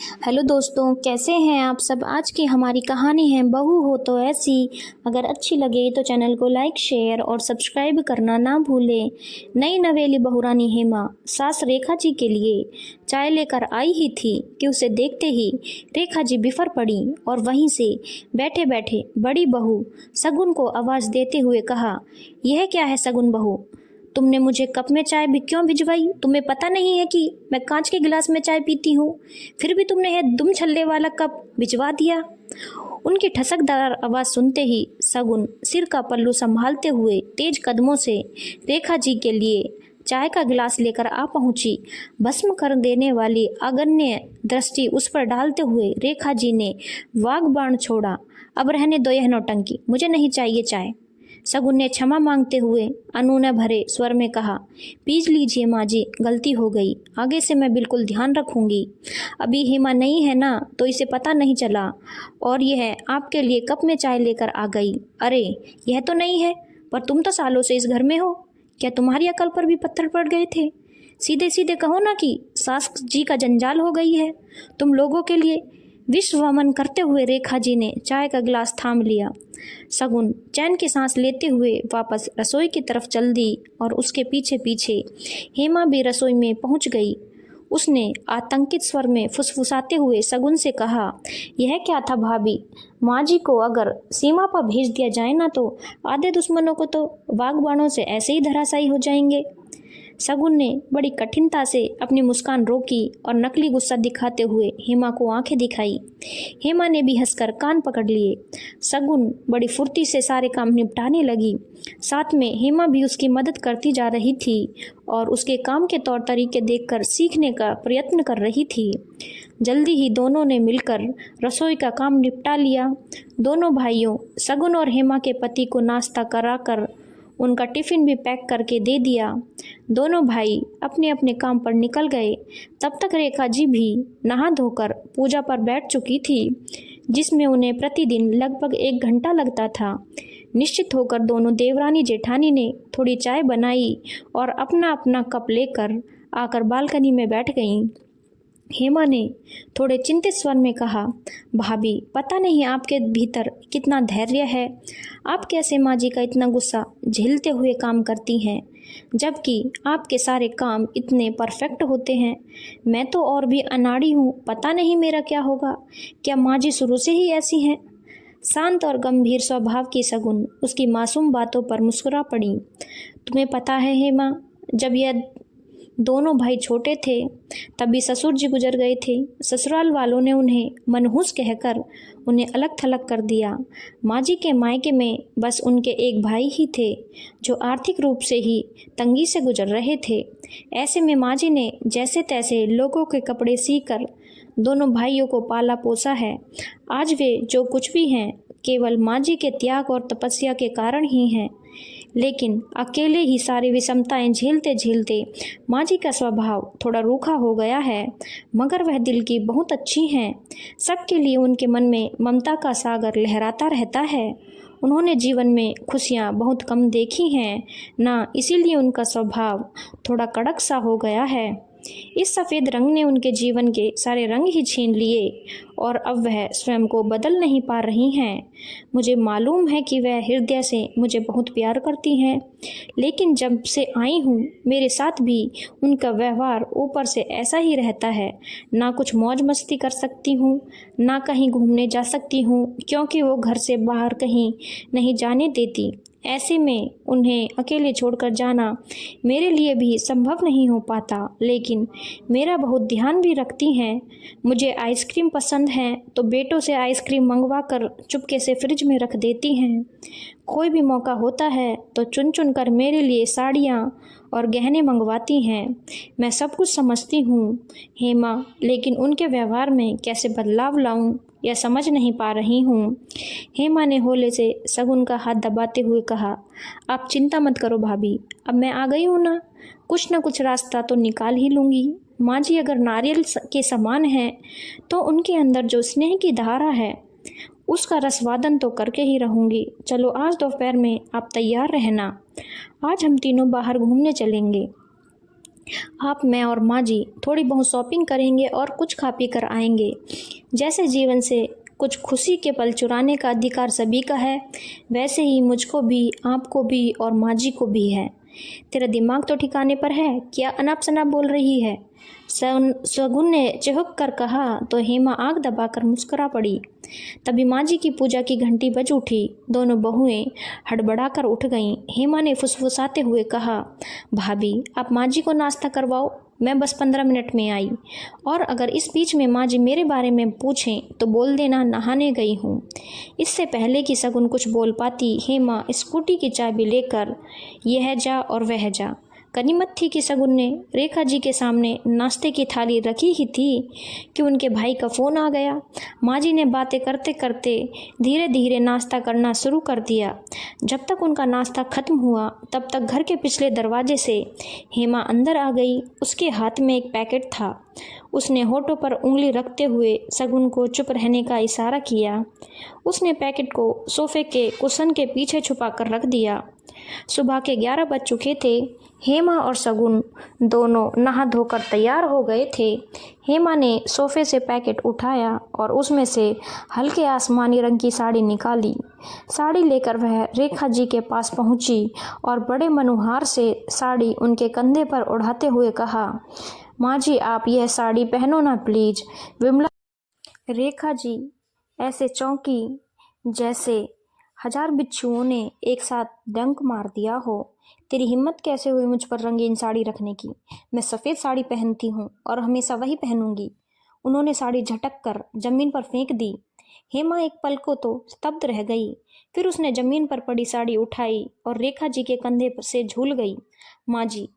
Hello दोस्तों, कैसे हैं आप सब। आज की हमारी कहानी है बहू हो तो ऐसी। अगर अच्छी लगे तो चैनल को लाइक शेयर और सब्सक्राइब करना ना भूलें। नई नवेली बहुरानी हेमा सास रेखा जी के लिए चाय लेकर आई ही थी कि उसे देखते ही रेखा जी बिफर पड़ी और वहीं से बैठे बैठे बड़ी बहू सगुन को आवाज़ देते हुए कहा, यह क्या है सगुन बहू, तुमने मुझे कप में चाय भी क्यों भिजवाई। तुम्हें पता नहीं है कि मैं कांच के गिलास में चाय पीती हूँ, फिर भी तुमने यह दुम छल्ले वाला कप भिजवा दिया। उनकी ठसकदार आवाज़ सुनते ही सगुन सिर का पल्लू संभालते हुए तेज कदमों से रेखा जी के लिए चाय का गिलास लेकर आ पहुंची। भस्म कर देने वाली अगन्य दृष्टि उस पर डालते हुए रेखा जी ने वाग बाण छोड़ा, अब रहने दो यह नौटंकी, मुझे नहीं चाहिए चाय। सगुन ने क्षमा मांगते हुए अनूने भरे स्वर में कहा, पीज लीजिए माँ जी, गलती हो गई, आगे से मैं बिल्कुल ध्यान रखूंगी। अभी हेमा नहीं है ना तो इसे पता नहीं चला और यह आपके लिए कप में चाय लेकर आ गई। अरे यह तो नहीं है, पर तुम तो सालों से इस घर में हो, क्या तुम्हारी अकल पर भी पत्थर पड़ गए थे। सीधे सीधे कहो ना कि सास जी का जंजाल हो गई है तुम लोगों के लिए। विश्व वमन करते हुए रेखा जी ने चाय का गिलास थाम लिया। सगुन चैन की सांस लेते हुए वापस रसोई की तरफ चल दी और उसके पीछे पीछे हेमा भी रसोई में पहुंच गई। उसने आतंकित स्वर में फुसफुसाते हुए सगुन से कहा, यह क्या था भाभी, माँ जी को अगर सीमा पर भेज दिया जाए ना तो आधे दुश्मनों को तो वागबाणों से ऐसे ही धराशायी हो जाएंगे। सगुन ने बड़ी कठिनता से अपनी मुस्कान रोकी और नकली गुस्सा दिखाते हुए हेमा को आंखें दिखाई। हेमा ने भी हंसकर कान पकड़ लिए। सगुन बड़ी फुर्ती से सारे काम निपटाने लगी, साथ में हेमा भी उसकी मदद करती जा रही थी और उसके काम के तौर तरीके देखकर सीखने का प्रयत्न कर रही थी। जल्दी ही दोनों ने मिलकर रसोई का काम निपटा लिया। दोनों भाइयों सगुन और हेमा के पति को नाश्ता कराकर उनका टिफ़िन भी पैक करके दे दिया। दोनों भाई अपने अपने काम पर निकल गए। तब तक रेखा जी भी नहा धोकर पूजा पर बैठ चुकी थी, जिसमें उन्हें प्रतिदिन लगभग 1 घंटा लगता था। निश्चित होकर दोनों देवरानी जेठानी ने थोड़ी चाय बनाई और अपना अपना कप लेकर आकर बालकनी में बैठ गईं। हेमा ने थोड़े चिंतित स्वर में कहा, भाभी पता नहीं आपके भीतर कितना धैर्य है, आप कैसे माँ जी का इतना गुस्सा झेलते हुए काम करती हैं, जबकि आपके सारे काम इतने परफेक्ट होते हैं। मैं तो और भी अनाड़ी हूँ, पता नहीं मेरा क्या होगा। क्या माँ जी शुरू से ही ऐसी हैं। शांत और गंभीर स्वभाव की सगुन उसकी मासूम बातों पर मुस्कुरा पड़ी। तुम्हें पता है हेमा, जब यह दोनों भाई छोटे थे तभी ससुर जी गुजर गए थे। ससुराल वालों ने उन्हें मनहूस कहकर उन्हें अलग थलग कर दिया। माँ जी के मायके में बस उनके एक भाई ही थे जो आर्थिक रूप से ही तंगी से गुजर रहे थे। ऐसे में माँ जी ने जैसे तैसे लोगों के कपड़े सीकर दोनों भाइयों को पाला पोसा है। आज वे जो कुछ भी हैं केवल माँ जी के त्याग और तपस्या के कारण ही हैं। लेकिन अकेले ही सारी विषमताएं झेलते झेलते माँ जी का स्वभाव थोड़ा रूखा हो गया है, मगर वह दिल की बहुत अच्छी हैं। सबके लिए उनके मन में ममता का सागर लहराता रहता है। उन्होंने जीवन में खुशियाँ बहुत कम देखी हैं ना, इसीलिए उनका स्वभाव थोड़ा कड़क सा हो गया है। इस सफ़ेद रंग ने उनके जीवन के सारे रंग ही छीन लिए और अब वह स्वयं को बदल नहीं पा रही हैं। मुझे मालूम है कि वह हृदय से मुझे बहुत प्यार करती हैं, लेकिन जब से आई हूँ मेरे साथ भी उनका व्यवहार ऊपर से ऐसा ही रहता है। ना कुछ मौज मस्ती कर सकती हूँ, ना कहीं घूमने जा सकती हूँ, क्योंकि वो घर से बाहर कहीं नहीं जाने देती। ऐसे में उन्हें अकेले छोड़कर जाना मेरे लिए भी संभव नहीं हो पाता, लेकिन मेरा बहुत ध्यान भी रखती हैं। मुझे आइसक्रीम पसंद है तो बेटों से आइसक्रीम मंगवा कर चुपके से फ्रिज में रख देती हैं। कोई भी मौका होता है तो चुन चुन कर मेरे लिए साड़ियाँ और गहने मंगवाती हैं। मैं सब कुछ समझती हूँ हेमा, लेकिन उनके व्यवहार में कैसे बदलाव लाऊं यह समझ नहीं पा रही हूँ। हेमा ने होले से सगुन का हाथ दबाते हुए कहा, आप चिंता मत करो भाभी, अब मैं आ गई हूँ ना कुछ रास्ता तो निकाल ही लूँगी। माँ जी अगर नारियल के समान हैं तो उनके अंदर जो स्नेह की धारा है उसका रसवादन तो करके ही रहूँगी। चलो आज दोपहर में आप तैयार रहना, आज हम तीनों बाहर घूमने चलेंगे। आप, मैं और माँ जी थोड़ी बहुत शॉपिंग करेंगे और कुछ खा पी कर आएंगे। जैसे जीवन से कुछ खुशी के पल चुराने का अधिकार सभी का है, वैसे ही मुझको भी, आपको भी और माँ जी को भी है। तेरा दिमाग तो ठिकाने पर है, क्या अनाप शनाप बोल रही है? शगुन ने चिहुक कर कहा तो हेमा आंख दबाकर मुस्कुरा पड़ी। तभी माँ जी की पूजा की घंटी बज उठी। दोनों बहुएं हड़बड़ाकर उठ गईं। हेमा ने फुसफुसाते हुए कहा, भाभी आप माँ जी को नाश्ता करवाओ, मैं बस 15 मिनट में आई। और अगर इस बीच में माँ जी मेरे बारे में पूछें तो बोल देना नहाने गई हूँ। इससे पहले कि शगुन कुछ बोल पाती, हेमा स्कूटी की चाबी लेकर यह जा और वह जा। गनीमत थी कि शगुन ने रेखा जी के सामने नाश्ते की थाली रखी ही थी कि उनके भाई का फ़ोन आ गया। माँ जी ने बातें करते करते धीरे धीरे नाश्ता करना शुरू कर दिया। जब तक उनका नाश्ता खत्म हुआ तब तक घर के पिछले दरवाजे से हेमा अंदर आ गई। उसके हाथ में एक पैकेट था। उसने होठों पर उंगली रखते हुए शगुन को चुप रहने का इशारा किया। उसने पैकेट को सोफे के कुशन के पीछे छुपा कर रख दिया। सुबह के 11 बज चुके थे। हेमा और शगुन दोनों नहा धोकर तैयार हो गए थे। हेमा ने सोफे से पैकेट उठाया और उसमें से हल्के आसमानी रंग की साड़ी निकाली। साड़ी लेकर वह रेखा जी के पास पहुंची और बड़े मनोहार से साड़ी उनके कंधे पर उड़ाते हुए कहा, माँ जी आप यह साड़ी पहनो ना प्लीज। विमला रेखा जी ऐसे चौंकी जैसे 1000 बिच्छुओं ने एक साथ डंक मार दिया हो। तेरी हिम्मत कैसे हुई मुझ पर रंगीन साड़ी रखने की? मैं सफ़ेद साड़ी पहनती हूँ और हमेशा वही पहनूंगी। उन्होंने साड़ी झटक कर जमीन पर फेंक दी। हेमा एक पल को तो स्तब्ध रह गई। फिर उसने जमीन पर पड़ी साड़ी उठाई और रेखा जी के कंधे से झूल गई। माँ जी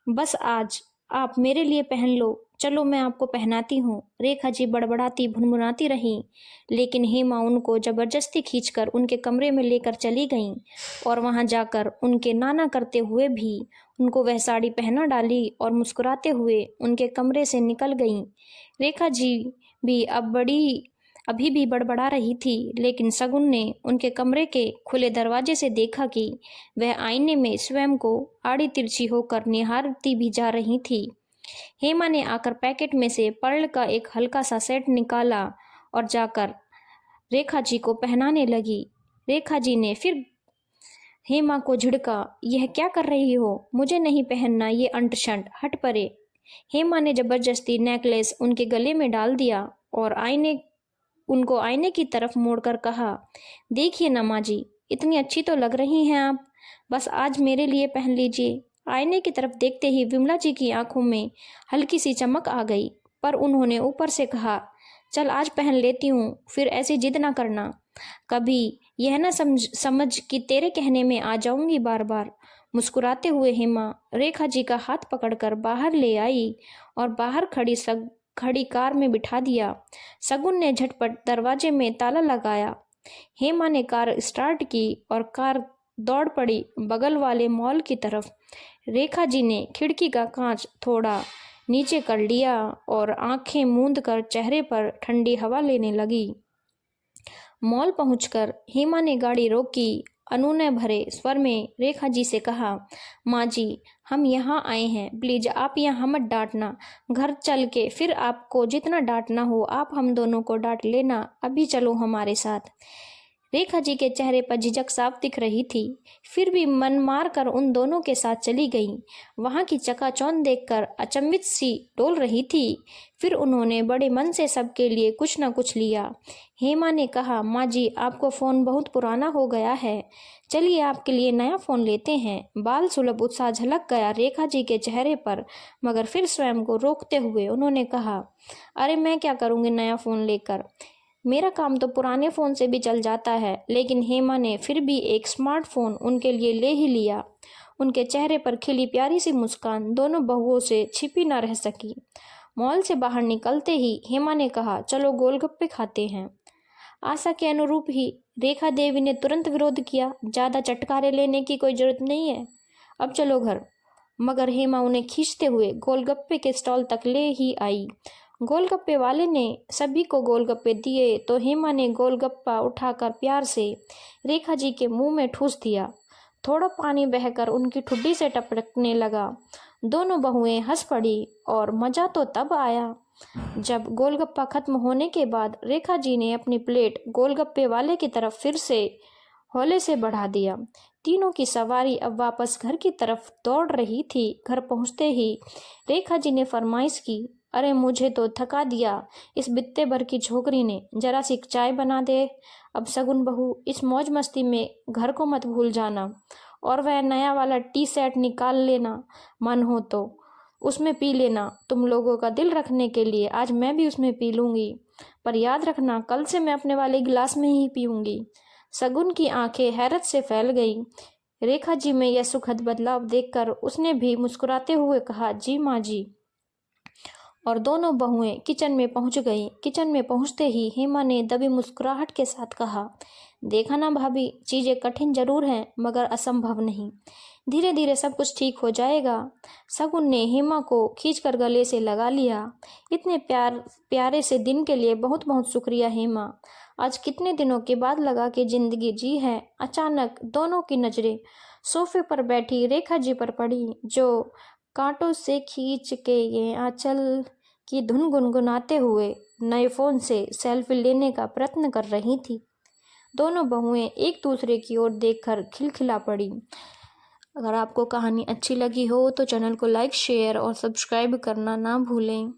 बस आज आप मेरे लिए पहन लो, चलो मैं आपको पहनाती हूँ। रेखा जी बड़बड़ाती भुनभुनाती रहीं, लेकिन हेमा उनको जबरदस्ती खींचकर उनके कमरे में लेकर चली गईं और वहां जाकर उनके नाना करते हुए भी उनको वह साड़ी पहना डाली और मुस्कुराते हुए उनके कमरे से निकल गईं। रेखा जी भी अभी भी बड़बड़ा रही थी, लेकिन शगुन ने उनके कमरे के खुले दरवाजे से देखा कि वह आईने में स्वयं को आड़ी तिरछी होकर निहारती भी जा रही थी। हेमा ने आकर पैकेट में से पर्ल का एक हल्का सा सेट निकाला और जाकर रेखा जी को पहनाने लगी। रेखा जी ने फिर हेमा को झिड़का, यह क्या कर रही हो? मुझे नहीं पहनना ये अंट-शंट, हट परे। हेमा ने जबरदस्ती नेकलेस उनके गले में डाल दिया और उनको आईने की तरफ मोड़कर कहा, देखिए ना माँ जी, इतनी अच्छी तो लग रही हैं आप, बस आज मेरे लिए पहन लीजिए। आईने की तरफ देखते ही विमला जी की आंखों में हल्की सी चमक आ गई, पर उन्होंने ऊपर से कहा, चल आज पहन लेती हूँ, फिर ऐसी जिद ना करना। कभी यह ना समझ कि तेरे कहने में आ जाऊंगी बार बार। मुस्कुराते हुए हेमा रेखा जी का हाथ पकड़कर बाहर ले आई और बाहर खड़ी कार में बिठा दिया। शगुन ने झटपट दरवाजे में ताला लगाया। हेमा ने कार स्टार्ट की और कार दौड़ पड़ी बगल वाले मॉल की तरफ। रेखा जी ने खिड़की का कांच थोड़ा नीचे कर लिया और आंखें मूंद कर चेहरे पर ठंडी हवा लेने लगी। मॉल पहुंचकर हेमा ने गाड़ी रोकी। अनुनय भरे स्वर में रेखा जी से कहा, माँ जी हम यहाँ आए हैं, प्लीज आप यहाँ मत डांटना। घर चल के फिर आपको जितना डांटना हो आप हम दोनों को डांट लेना। अभी चलो हमारे साथ। रेखा जी के चेहरे पर झिझक साफ दिख रही थी, फिर भी मन मार कर उन दोनों के साथ चली गईं। वहां की चकाचौंध देखकर अचंभित सी डोल रही थी। फिर उन्होंने बड़े मन से सबके लिए कुछ न कुछ लिया। हेमा ने कहा, माँ जी आपको फ़ोन बहुत पुराना हो गया है, चलिए आपके लिए नया फ़ोन लेते हैं। बाल सुलभ उत्साह झलक गया रेखा जी के चेहरे पर, मगर फिर स्वयं को रोकते हुए उन्होंने कहा, अरे मैं क्या करूँगी नया फ़ोन लेकर, मेरा काम तो पुराने फ़ोन से भी चल जाता है। लेकिन हेमा ने फिर भी एक स्मार्टफोन उनके लिए ले ही लिया। उनके चेहरे पर खिली प्यारी सी मुस्कान दोनों बहुओं से छिपी न रह सकी। मॉल से बाहर निकलते ही हेमा ने कहा, चलो गोलगप्पे खाते हैं। आशा के अनुरूप ही रेखा देवी ने तुरंत विरोध किया, ज़्यादा चटकारे लेने की कोई जरूरत नहीं है, अब चलो घर। मगर हेमा उन्हें खींचते हुए गोलगप्पे के स्टॉल तक ले ही आई। गोलगप्पे वाले ने सभी को गोलगप्पे दिए तो हेमा ने गोलगप्पा उठाकर प्यार से रेखा जी के मुंह में ठूस दिया। थोड़ा पानी बहकर उनकी ठुड्डी से टपकने लगा। दोनों बहुएं हंस पड़ी और मज़ा तो तब आया जब गोलगप्पा खत्म होने के बाद रेखा जी ने अपनी प्लेट गोलगप्पे वाले की तरफ फिर से हौले से बढ़ा दिया। तीनों की सवारी अब वापस घर की तरफ दौड़ रही थी। घर पहुंचते ही रेखा जी ने फरमाइश की, अरे मुझे तो थका दिया इस बित्ते भर की छोकरी ने, जरा सी चाय बना दे। अब सगुन बहू, इस मौज मस्ती में घर को मत भूल जाना, और वह नया वाला टी सेट निकाल लेना, मन हो तो उसमें पी लेना। तुम लोगों का दिल रखने के लिए आज मैं भी उसमें पी लूंगी, पर याद रखना कल से मैं अपने वाले गिलास में ही पीऊंगी। सगुन की आंखें हैरत से फैल गईं। रेखा जी में यह सुखद बदलाव देखकर उसने भी मुस्कुराते हुए कहा, जी माँ जी। और दोनों बहुएं किचन में पहुंच गईं। किचन में पहुंचते ही हेमा ने दबी मुस्कुराहट के साथ कहा, देखा ना भाभी, चीजें कठिन जरूर हैं मगर असंभव नहीं। धीरे धीरे सब कुछ ठीक हो जाएगा। शगुन ने हेमा को खींचकर गले से लगा लिया। इतने प्यारे से दिन के लिए बहुत बहुत शुक्रिया हेमा। आज कितने दिनों के बाद लगा कि जिंदगी जी है। अचानक दोनों की नजरें सोफे पर बैठी रेखा जी पर पड़ी, जो कांटों से खींच के ये आंचल की धुन गुनगुनाते हुए नए फोन से सेल्फी लेने का प्रयत्न कर रही थी। दोनों बहुएं एक दूसरे की ओर देखकर खिलखिला पड़ी। अगर आपको कहानी अच्छी लगी हो तो चैनल को लाइक, शेयर और सब्सक्राइब करना ना भूलें।